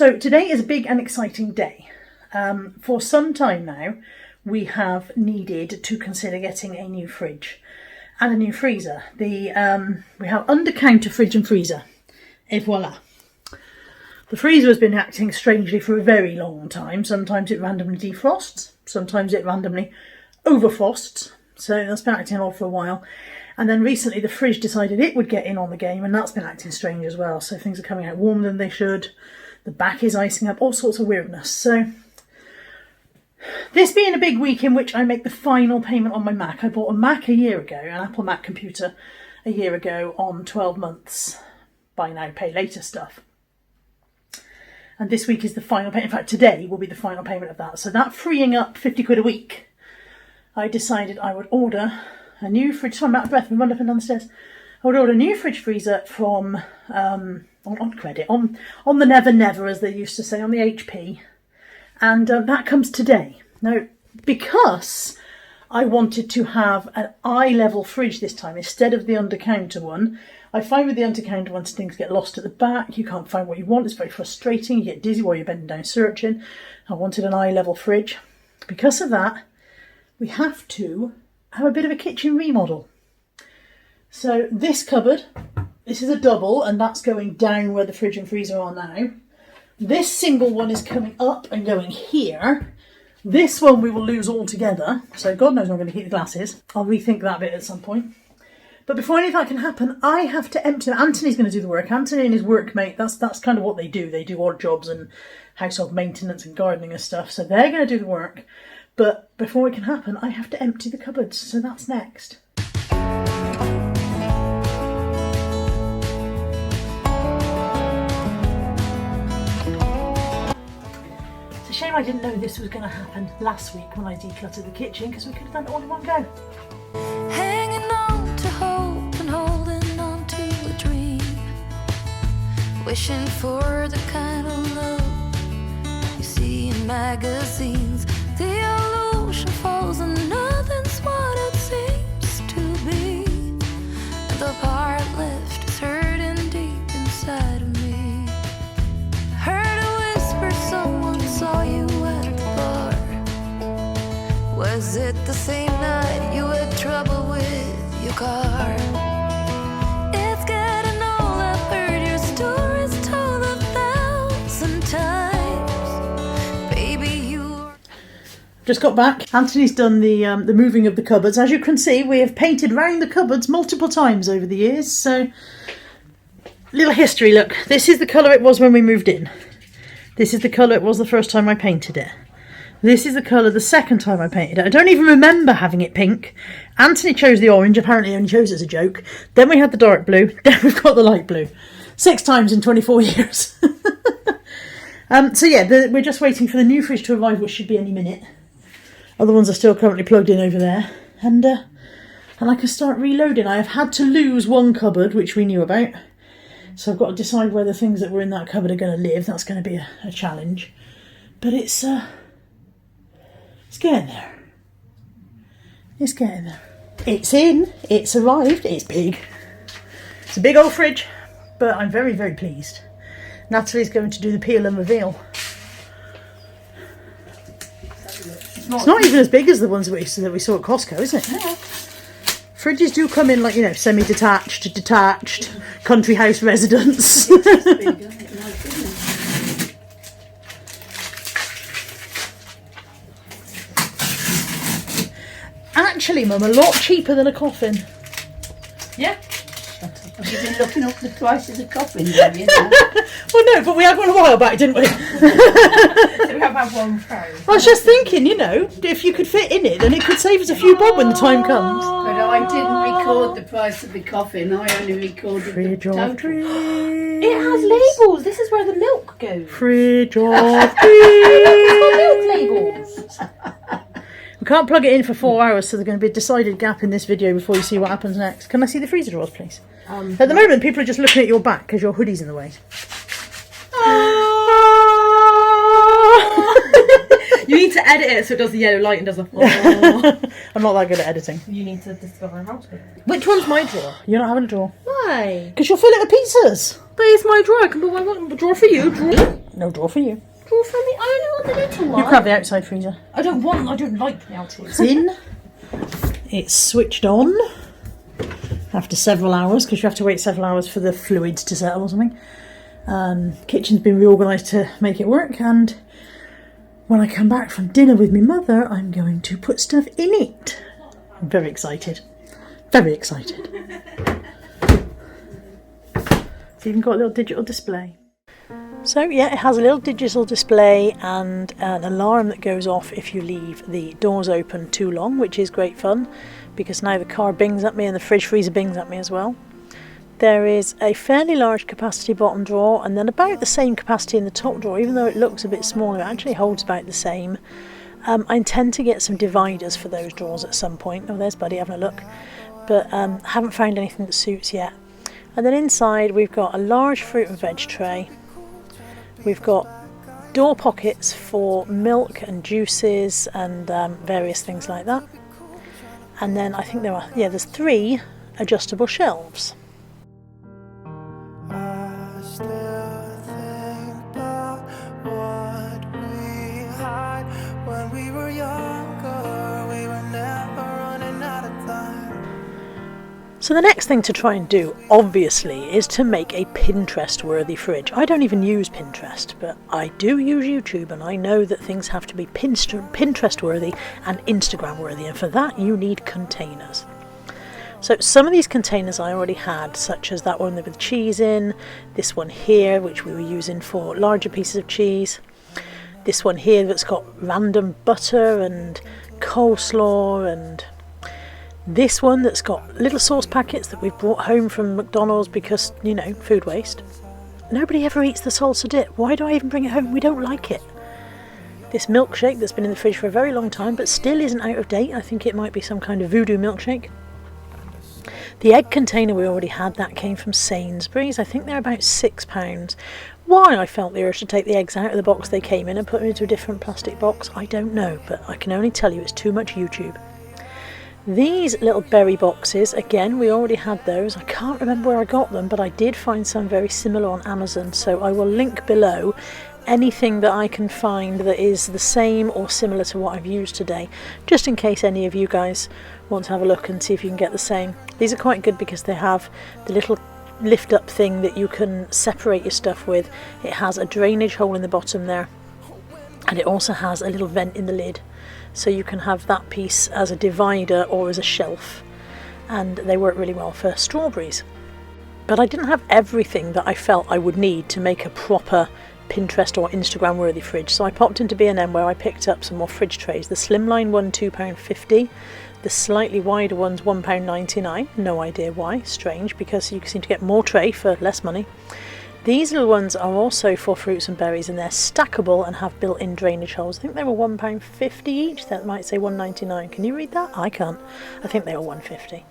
So today is a big and exciting day. For some time now, we have needed to consider getting a new fridge and a new freezer. We have under-counter fridge and freezer. Et voila. The freezer has been acting strangely for a very long time. Sometimes it randomly defrosts, sometimes it randomly overfrosts. So that's been acting odd for a while. And then recently the fridge decided it would get in on the game, and that's been acting strange as well. So things are coming out warmer than they should. The back is icing up, all sorts of weirdness. So this being a big week in which I make the final payment on my Mac. I bought a Mac a year ago, an Apple Mac computer a year ago on 12 months buy now, pay later stuff. And this week is the final payment. In fact, today will be the final payment of that. So that freeing up 50 quid a week, I decided I would order a new fridge. So I'm out of breath, we run up and down the stairs. I would order a new fridge freezer from on credit, on the Never Never, as they used to say, on the HP. And that comes today. Now, because I wanted to have an eye-level fridge this time instead of the under-counter one, I find with the under-counter ones things get lost at the back, you can't find what you want, it's very frustrating, you get dizzy while you're bending down searching. I wanted an eye-level fridge. Because of that, we have to have a bit of a kitchen remodel. So this cupboard, this is a double, and that's going down where the fridge and freezer are now. This single one is coming up and going here. This one we will lose altogether, so God knows where I'm going to keep the glasses. I'll rethink that bit at some point. But before any of that can happen, I have to empty them. Anthony's going to do the work. Anthony and his workmate, that's kind of what they do. They do odd jobs and household maintenance and gardening and stuff, so they're going to do the work. But before it can happen, I have to empty the cupboards, so that's next. Shame I didn't know this was going to happen last week when I decluttered the kitchen, because we could have done it all in one go. Hanging on to hope and holding on to a dream, wishing for the kind of love you see in magazines. The illusion falls and nothing's what it seems to be, and the part left is hurting deep inside of me. Heard a whisper, someone saw you at the bar. Was it the same night you had trouble with your car? It's getting old, I've heard your stories told 1,000 times. Baby, you... Just got back. Anthony's done the moving of the cupboards. As you can see, we have painted round the cupboards multiple times over the years. So, little history, look. This is the colour it was when we moved in. This is the colour it was the first time I painted it. This is the colour the second time I painted it. I don't even remember having it pink. Anthony chose the orange, apparently only chose it as a joke. Then we had the dark blue. Then we've got the light blue. 6 times in 24 years. So yeah, we're just waiting for the new fridge to arrive, which should be any minute. Other ones are still currently plugged in over there. And I can start reloading. I have had to lose one cupboard, which we knew about. So I've got to decide where the things that were in that cupboard are going to live. That's going to be a challenge. But it's getting there. It's getting there. It's in. It's arrived. It's big. It's a big old fridge. But I'm very, very pleased. Natalie's going to do the peel and reveal. It's not even as big as the ones that we saw at Costco, is it? No. Fridges do come in like, you know, semi-detached, detached, country house residence. Actually, Mum, a lot cheaper than a coffin. Yeah. You've been looking up the prices of coffins, have you? Well, no, but we had one a while back, didn't we? We have had one phone. I was just thinking, you know, if you could fit in it, then it could save us a few bob when the time comes. But I didn't record the price of the coffin. I only recorded Fridge the of total. dreams. It has labels. This is where the milk goes. Fridge of It's got milk labels. We can't plug it in for 4 hours, so there's going to be a decided gap in this video before you see what happens next. Can I see the freezer drawers, please? At the moment, people are just looking at your back because your hoodie's in the way. You need to edit it so it does the yellow light and does a... Oh. I'm not that good at editing. You need to discover how to. Which one's my drawer? You're not having a drawer. Why? Because you'll fill it with pizzas. But it's my drawer. I can put my drawer for you. No drawer for you. Drawer for me? I only want the little one. You can have the outside freezer. I don't like the outside. It's in. It's switched on. After several hours, because you have to wait several hours for the fluids to settle or something. Kitchen's been reorganised to make it work, and when I come back from dinner with my mother, I'm going to put stuff in it. I'm very excited. Very excited. It's even got a little digital display. So yeah, it has a little digital display and an alarm that goes off if you leave the doors open too long, which is great fun because now the car bings at me and the fridge freezer bings at me as well. There is a fairly large capacity bottom drawer and then about the same capacity in the top drawer. Even though it looks a bit smaller, it actually holds about the same. I intend to get some dividers for those drawers at some point. Oh, there's Buddy having a look. But haven't found anything that suits yet. And then inside we've got a large fruit and veg tray. We've got door pockets for milk and juices and various things like that. And then I think there's 3 adjustable shelves. I still think about what we had when we were younger. We were never running out of time. So the next thing to try and do, obviously, is to make a Pinterest-worthy fridge. I don't even use Pinterest, but I do use YouTube, and I know that things have to be Pinterest-worthy and Instagram-worthy, and for that you need containers. So some of these containers I already had, such as that one with cheese in, this one here, which we were using for larger pieces of cheese, this one here that's got random butter and coleslaw, and this one that's got little sauce packets that we've brought home from McDonald's because, you know, food waste. Nobody ever eats the salsa dip. Why do I even bring it home? We don't like it. This milkshake that's been in the fridge for a very long time but still isn't out of date. I think it might be some kind of voodoo milkshake. The egg container we already had, that came from Sainsbury's. I think they're about £6. Why I felt the urge to take the eggs out of the box they came in and put them into a different plastic box, I don't know, but I can only tell you it's too much YouTube. These little berry boxes, again, we already had those. I can't remember where I got them, but I did find some very similar on Amazon, so I will link below anything that I can find that is the same or similar to what I've used today, just in case any of you guys want to have a look and see if you can get the same. These are quite good because they have the little lift up thing that you can separate your stuff with. It has a drainage hole in the bottom there, and it also has a little vent in the lid, so you can have that piece as a divider or as a shelf, and they work really well for strawberries. But I didn't have everything that I felt I would need to make a proper Pinterest or Instagram worthy fridge, so I popped into B&M where I picked up some more fridge trays. The slimline one £2.50, the slightly wider one's £1.99, no idea why, strange, because you seem to get more tray for less money. These little ones are also for fruits and berries, and they're stackable and have built-in drainage holes. I think they were £1.50 each. That might say £1.99. Can you read that? I can't. I think they were £1.50.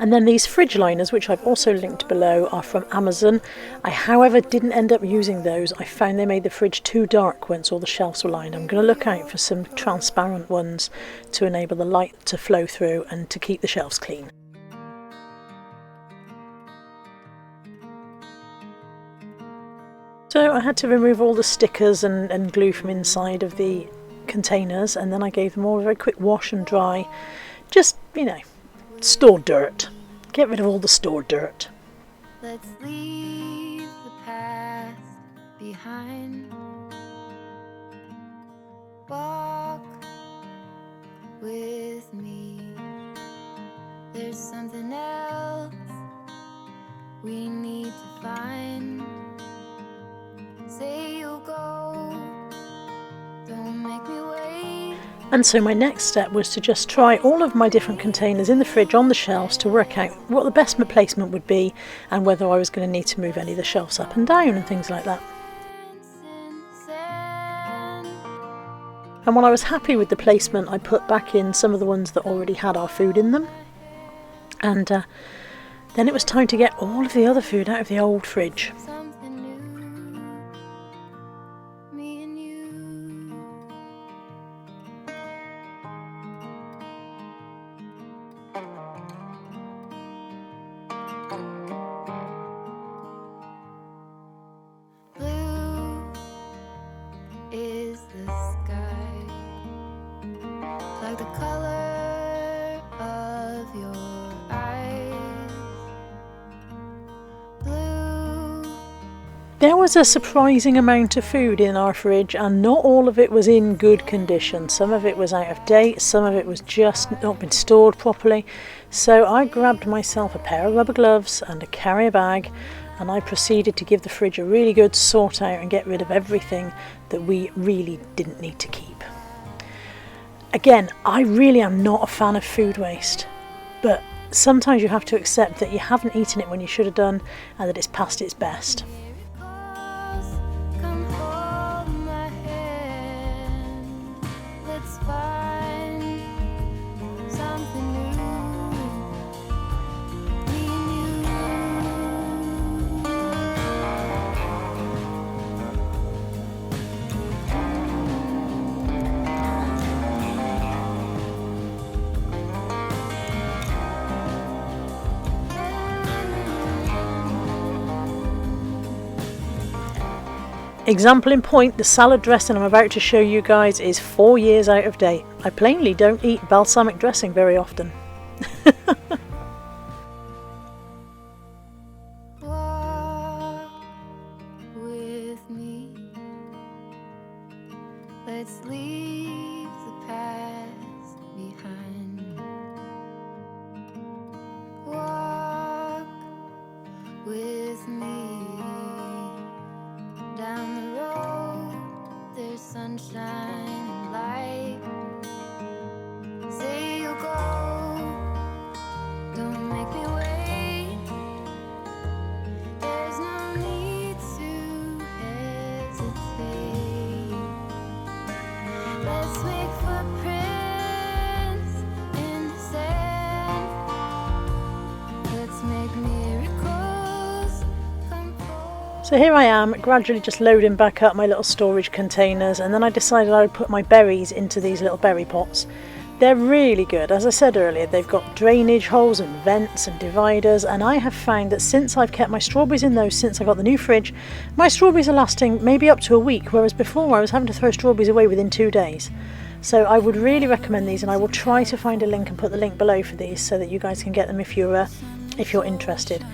And then these fridge liners, which I've also linked below, are from Amazon. I, however, didn't end up using those. I found they made the fridge too dark once all the shelves were lined. I'm going to look out for some transparent ones to enable the light to flow through and to keep the shelves clean. So I had to remove all the stickers and glue from inside of the containers, and then I gave them all a very quick wash and dry. Just, you know, store dirt. Get rid of all the store dirt. Let's leave the past behind. Walk with me. There's something else we need to find. Say you'll go, don't make me wait. And so my next step was to just try all of my different containers in the fridge on the shelves to work out what the best placement would be and whether I was going to need to move any of the shelves up and down and things like that. And when I was happy with the placement, I put back in some of the ones that already had our food in them. And then it was time to get all of the other food out of the old fridge. Something new, me and you. the color of your eyes. Blue. There was a surprising amount of food in our fridge, and not all of it was in good condition. Some of it was out of date, some of it was just not been stored properly. So I grabbed myself a pair of rubber gloves and a carrier bag, and I proceeded to give the fridge a really good sort out and get rid of everything that we really didn't need to keep. Again, I really am not a fan of food waste, but sometimes you have to accept that you haven't eaten it when you should have done and that it's past its best. Come hold my hand. Let's find something new. Me and you. Example in point, the salad dressing I'm about to show you guys is 4 years out of date. I plainly don't eat balsamic dressing very often. Walk with me. Let's leave the past behind. Walk with me. Down the road, there's sunshine and light. Say you'll go, don't make me wait. There's no need to hesitate. Let's make footprints in the sand. Let's make miracles come forth. So here I am, gradually just loading back up my little storage containers, and then I decided I would put my berries into these little berry pots. They're really good. As I said earlier, they've got drainage holes and vents and dividers, and I have found that since I've kept my strawberries in those since I got the new fridge, my strawberries are lasting maybe up to a week, whereas before I was having to throw strawberries away within 2 days. So I would really recommend these, and I will try to find a link and put the link below for these so that you guys can get them if you're interested.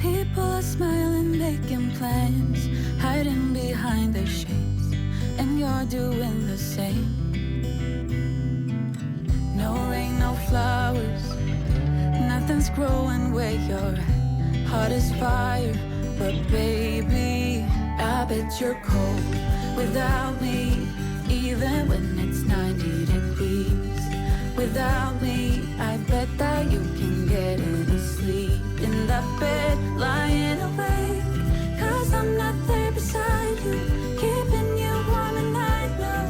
People are smiling, making plans, hiding behind their shades, and you're doing the same. No rain, no flowers, nothing's growing where your heart is fire. But baby, I bet you're cold without me, even when it's 90 degrees. Without me, I bet that you can get any sleep in that bed, lying awake. 'Cause I'm not there beside you, keeping you warm, and I know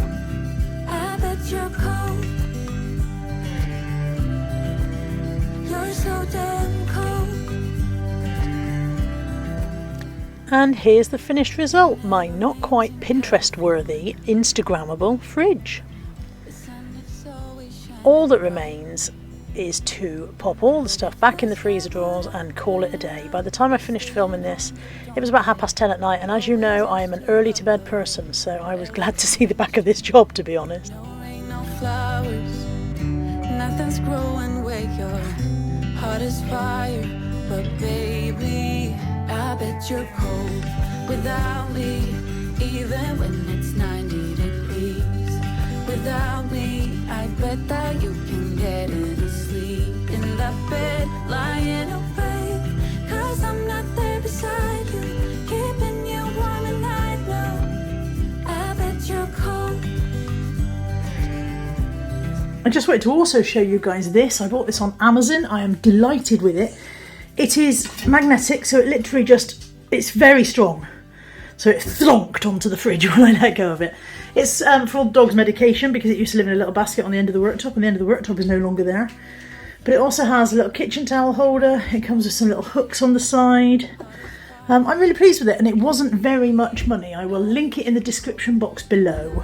I bet you're cold. You're so damn cold. And here's the finished result, my not quite Pinterest worthy, Instagrammable fridge. All that remains is to pop all the stuff back in the freezer drawers and call it a day. By the time I finished filming this, it was about 10:30 at night, and as you know, I am an early to bed person, so I was glad to see the back of this job, to be honest. No rain, no flowers, nothing's growing where your heart is fire. But baby, I bet you're cold without me, even when it's 90 degrees. Without me, I bet that you can get any sleep in that bed, lying awake. 'Cause I'm not there beside you, keeping you warm, and I know I bet you're cold. I just wanted to also show you guys this. I bought this on Amazon. I am delighted with it. It is magnetic, so it literally it's very strong. So it thlonked onto the fridge when I let go of it. It's for all the dog's medication, because it used to live in a little basket on the end of the worktop, and the end of the worktop is no longer there. But it also has a little kitchen towel holder. It comes with some little hooks on the side. I'm really pleased with it, and it wasn't very much money. I will link it in the description box below.